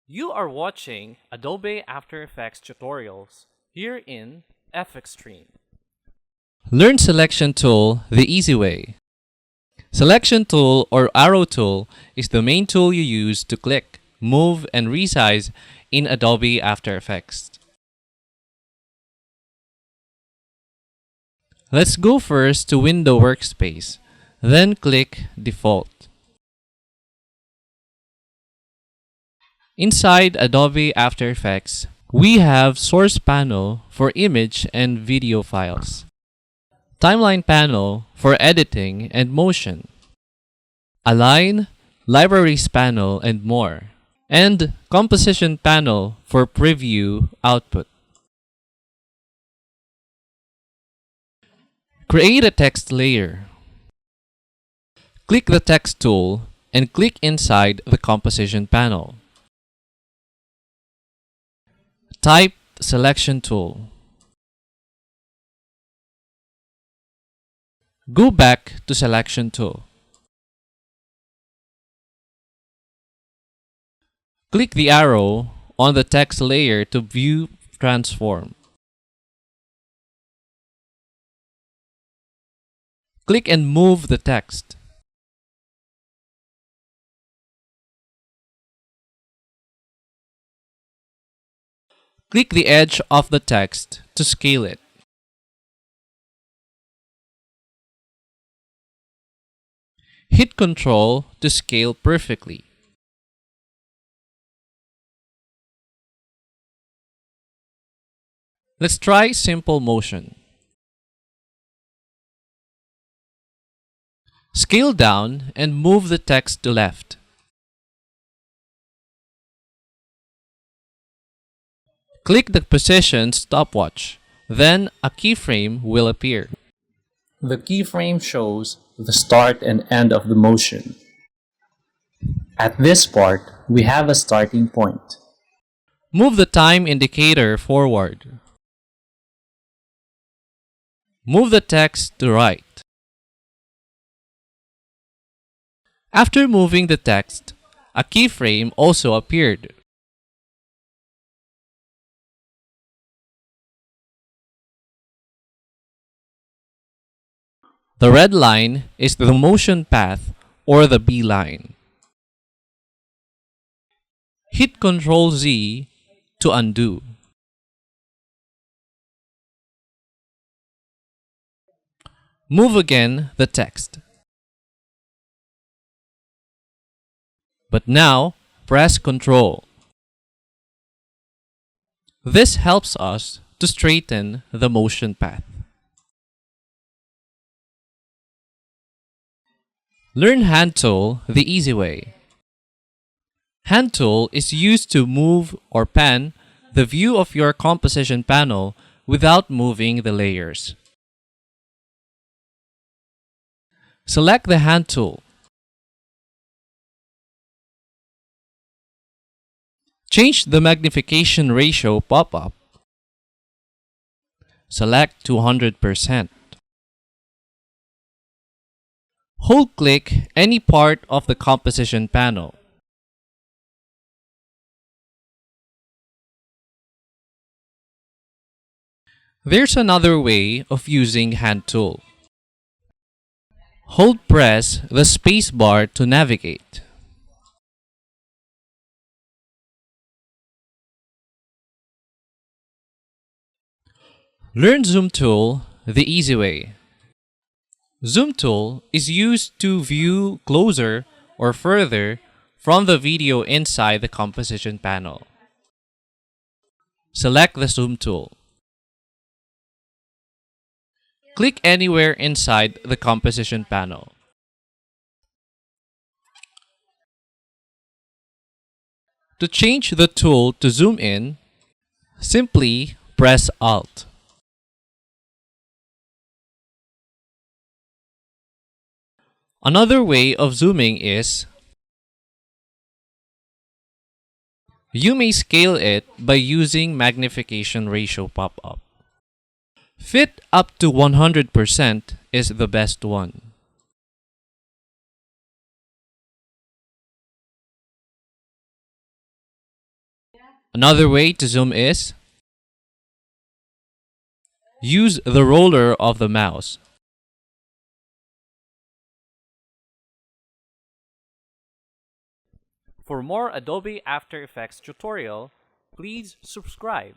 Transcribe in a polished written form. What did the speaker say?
You are watching Adobe After Effects tutorials here in FX-TREME. Learn Selection Tool the easy way. Selection Tool or Arrow Tool is the main tool you use to click, move, and resize in Adobe After Effects. Let's go first to Window Workspace, then click Default. Inside Adobe After Effects, we have Source Panel for image and video files, Timeline Panel for editing and motion, Align, Libraries Panel, and more, and Composition Panel for preview output. Create a text layer. Click the Text tool and click inside the Composition panel. Type Selection Tool. Go back to Selection Tool. Click the arrow on the text layer to view transform. Click and move the text. Click the edge of the text to scale it. Hit Ctrl to scale perfectly. Let's try simple motion. Scale down and move the text to left. Click the position stopwatch, then a keyframe will appear. The keyframe shows the start and end of the motion. At this part, we have a starting point. Move the time indicator forward. Move the text to right. After moving the text, a keyframe also appeared. The red line is the motion path or the B line. Hit Ctrl Z to undo. Move again the text. But now, press Ctrl. This helps us to straighten the motion path. Learn Hand Tool the easy way. Hand Tool is used to move or pan the view of your composition panel without moving the layers. Select the Hand Tool. Change the magnification ratio pop-up. Select 200%. Hold-click any part of the composition panel. There's another way of using Hand Tool. Hold-press the spacebar to navigate. Learn Zoom Tool the easy way. Zoom Tool is used to view closer or further from the video inside the composition panel. Select the Zoom Tool. Click anywhere inside the composition panel. To change the tool to zoom in, simply press Alt. Another way of zooming is you may scale it by using magnification ratio pop-up. Fit up to 100% is the best one. Another way to zoom is use the roller of the mouse. For more Adobe After Effects tutorial, please subscribe.